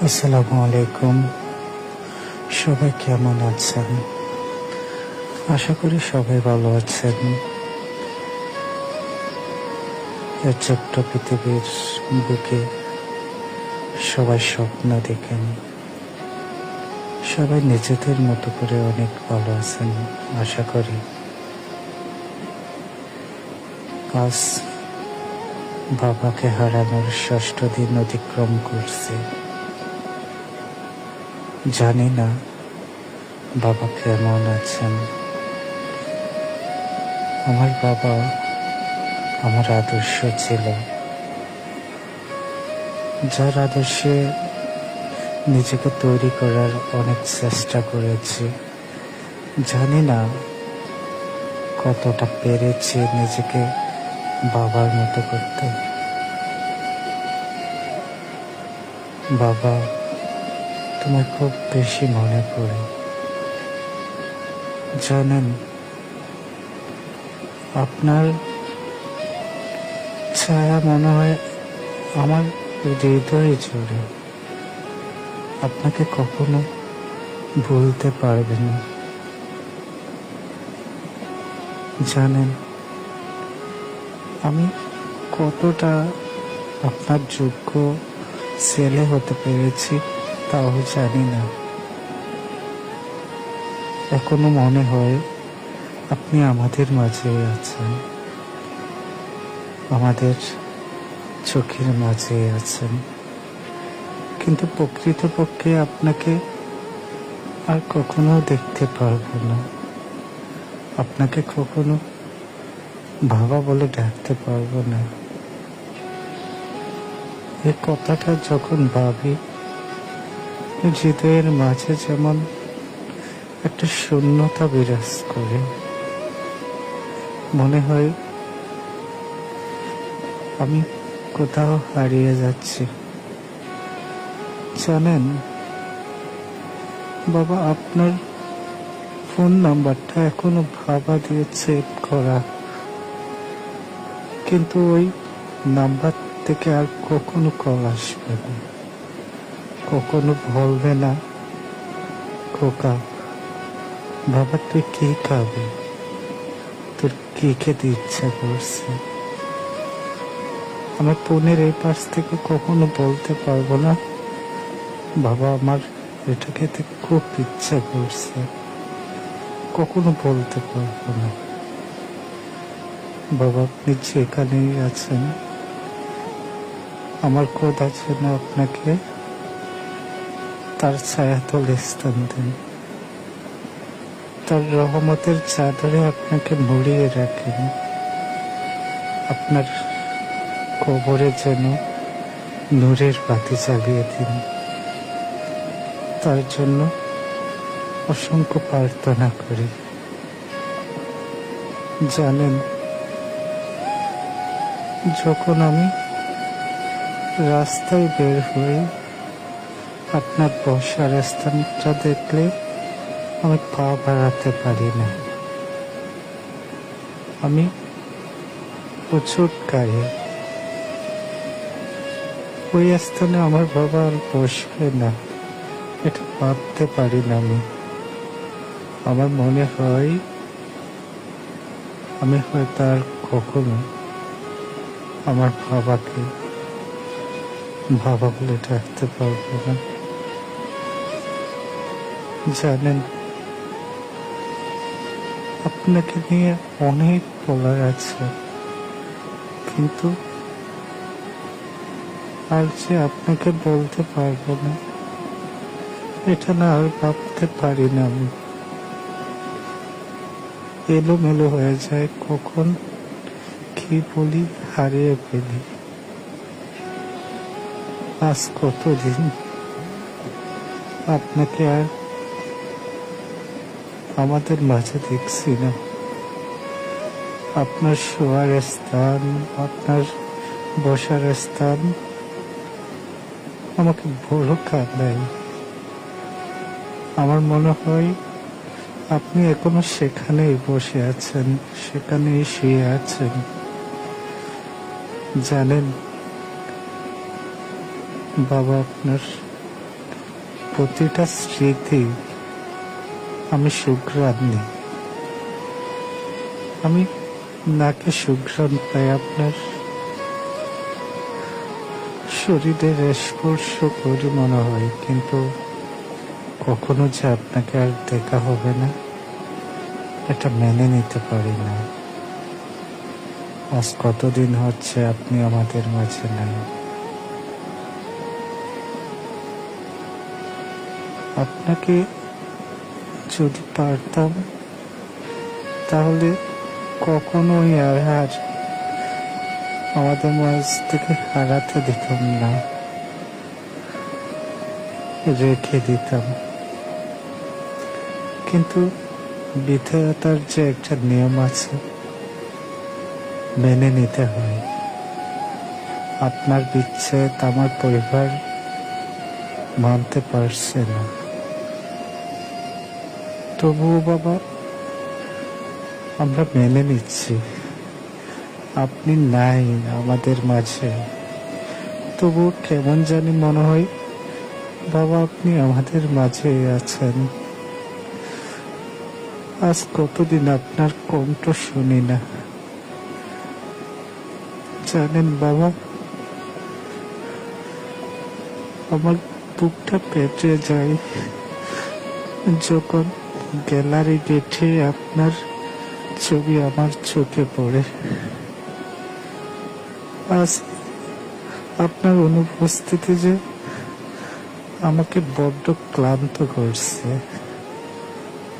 আসসালামু আলাইকুম। সবাই কেমন আছেন? আশা করি সবাই ভালো আছেন। এই ছোট্ট পৃথিবীর বুকে সবাই স্বপ্ন দেখেন। সবাই নিজেদের মতো করে অনেক ভালো আছেন আশা করি। আজ বাবাকে হারানোর ৬ষ্ঠ দিন অতিক্রম করছে। জানি না বাবা কেমন আছেন। আমার বাবা আমার আদর্শ ছিল, যার আদর্শে নিজেকে তৈরি করার অনেক চেষ্টা করেছি। জানি না কতটা পেরেছি নিজেকে বাবার মতো করতে। বাবা, তোমার খুব বেশি মনে পড়ে। জানেন, আপনার ছায়া মনে হয় আমার হৃদয়ে জুড়ে। আপনাকে কখনো ভুলতে পারবে না। জানেন, আমি কতটা আপনার যোগ্য ছেলে হতে পেরেছি তাও জানি না। এখনো মনে হয় আপনি আমাদের মাঝে আছেন, আমাদের চোখের মাঝে আছেন, কিন্তু প্রকৃতপক্ষে আপনাকে আর কখনো দেখতে পারবো না। আপনাকে কখনো বাবা বলে ডাকতে পারবো না। এই কথাটা যখন ভাবি, হৃদয়ের মাঝে যেমন একটা শূন্যতা বিরাজ করে। মনে হয় আমি কোথাও হারিয়ে যাচ্ছি। জানেন বাবা, আপনার ফোন নাম্বারটা এখনো বাবা দিয়ে সেভ করা, কিন্তু ওই নাম্বার থেকে আর কখনো কল আসবে না। কখনো বলবে না, খোকা বাবা তুই কি খাবি, তোর কি খেতে ইচ্ছা করছে। আমার ফোনের এই পাশ থেকে কখনো বলতে পারবো না, বাবা আমার এটা খেতে খুব ইচ্ছা করছে। কখনো বলতে পারবো না। বাবা, আপনি যেখানেই আছেন, আমার খোদা যেন আপনাকে তার ছায়াতলে স্থান দেন, তার রহমতের চাদরে আপনাকে মুড়িয়ে রাখেন। আপনার কবরে যেন নূরের বাতি জ্বালিয়ে দিন। তার জন্য অসংখ্য প্রার্থনা করি। জানেন, যখন আমি রাস্তায় বের হই, আপনার বসার স্থানটা দেখলে আমি পা বাড়াতে পারি না। আমি প্রচুর গায়ে, ওই স্থানে আমার বাবা আর বসবে না, এটা ভাবতে পারি না আমি। আমার মনে হয় আমি হয়তো আর কখনো আমার বাবাকে বাবা বলে ডাকতে পারবো না। জানেন, আপনাকে নিয়ে অনেক বলার আছে, কিন্তু আর যে আপনাকে বলতে পারবো না, এটা না আর ভাবতে পারি না আমি। এলোমেলো হয়ে যায়, কখন কি বলি হারিয়ে ফেলি। আজ কতদিন আপনাকে আর আমাদের মাঝে দেখছি না। আপনার শোয়ার স্থান, আপনার বসার স্থান আমাকে বড় কাঁদায়। আমার মনে হয় আপনি এখনো সেখানেই বসে আছেন, সেখানেই শুয়ে আছেন। জানেন বাবা, আপনার প্রতিটা স্মৃতি আমি সুঘ্রাণ নিই। আমি নাকে সুঘ্রাণ পাই আপনার শরীরের স্পর্শ করি মনে হয়, কিন্তু কখনো যে আপনাকে আর দেখা হবে না এটা মেনে নিতে পারি না। আজ কতদিন হচ্ছে আপনি আমাদের মাঝে নাই। আপনাকে যদি পারতাম তাহলে কখনোই আর আমাদের মাঝ থেকে হারাতে দিতাম না, রেখে দিতাম। কিন্তু বিধাতার যে একটা নিয়ম আছে মেনে নিতে হয়। আপনার বিচ্ছেদ আমার পরিবার মানতে পারছে না, তবুও বাবা আমরা মেনে নিচ্ছি। আপনি নাই আমাদের মাঝে, তবু কেমন জানি মনে হয় বাবা আপনি আমাদের মাঝে আছেন। আজ কতদিন আপনার কণ্ঠ শুনি না। জানেন বাবা, আমার বুকটা পেটে যায় যখন গ্যালারি গেটে আপনার ছবি আমার চোখে পড়ে। আজ আপনার অনুপস্থিতি যে আমাকে বড্ড ক্লান্ত করছে,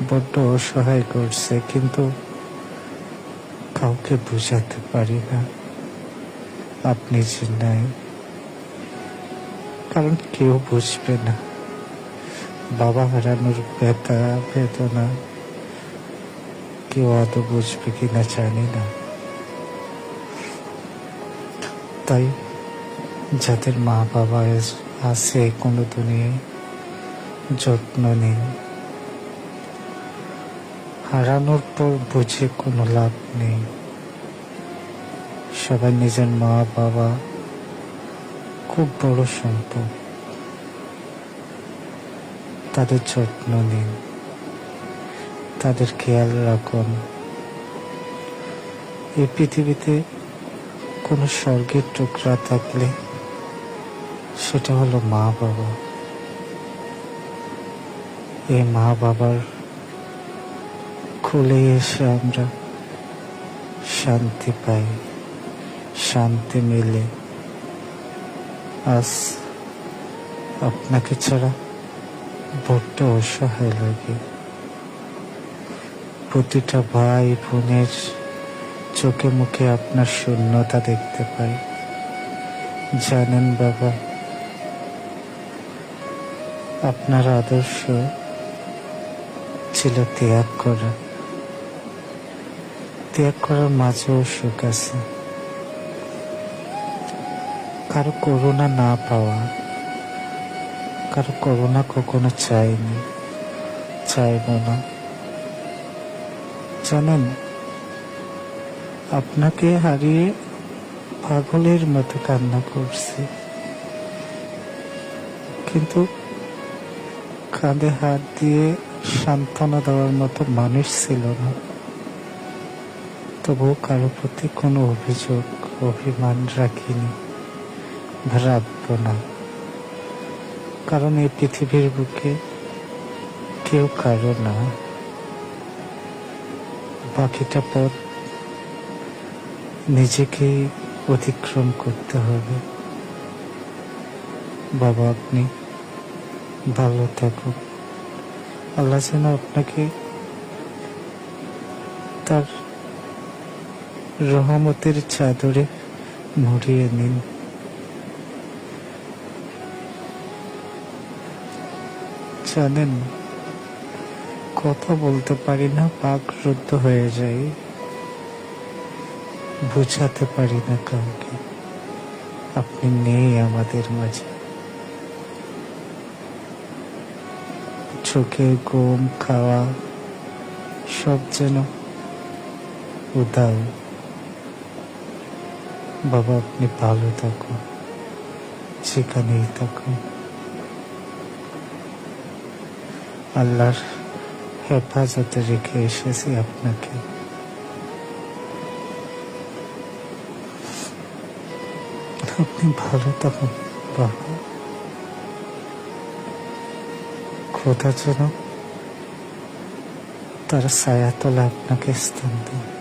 বড্ড অসহায় করছে, কিন্তু কাউকে বুঝাতে পারি না আপনি যে নাই। কারণ কেউ বুঝবে না বাবা হারানোর ব্যথা বেদনা, কেউ আদৌ বুঝবে কিনা জানি না। তাই যাদের মা বাবা আছে কোনো দুনিয়ায় যত্ন নিন। হারানোর পর বুঝে কোনো লাভ নেই। সবাই নিজের মা বাবা খুব বড় সম্পদ, তাদের যত্ন নিন, তাদের খেয়াল রাখুন। এই পৃথিবীতে কোনো স্বর্গের টুকরা থাকলে সেটা হলো মা বাবা। এই মা বাবার কোলে এসে আমরা শান্তি পাই, শান্তি মেলে। আজ আপনাকে ছাড়া বড্ড অসহায় লাগে। প্রতিটা ভাই বোনের চোখে মুখে আপনার শূন্যতা দেখতে পাই। জানেন বাবা, আপনার আদর্শ ছিল ত্যাগ করা। ত্যাগ করার মাঝেও সুখ আছে। কারো করুণা না পাওয়া, কারো করুণা কখনো চাইনি, চাইব না। জানেন, আপনাকে হারিয়ে পাগলের মতো কান্না করছি, কিন্তু কাঁধে হাত দিয়ে সান্ত্বনা দেওয়ার মতো মানুষ ছিল না। তবুও কারো প্রতি কোনো অভিযোগ অভিমান রাখিনি, রাখবো না। কারণ এই পৃথিবীর বুকে কেউ কারো না। বাকিটা পথ নিজেকেই অতিক্রম করতে হবে। বাবা আপনি ভালো থাকুন। আল্লাহ যেন আপনাকে তার রহমতের চাদরে মুড়িয়ে নিন। জানেন, কথা বলতে পারি না, বাকরুদ্ধ হয়ে যাই, বুঝাতে পারি না কাউকে আপনি নেই আমাদের মাঝে। চোখে ঘুম, খাওয়া সব যেন উদাও। বাবা আপনি ভালো থাকুন, যেখানেই থাকুন। আল্লাহর হেফাজতে রেখে এসেছি আপনাকে। আপনি ভালো থাকুন বাবা। খোদা যেন তার ছায়া তলে আপনাকে স্থান দেয়।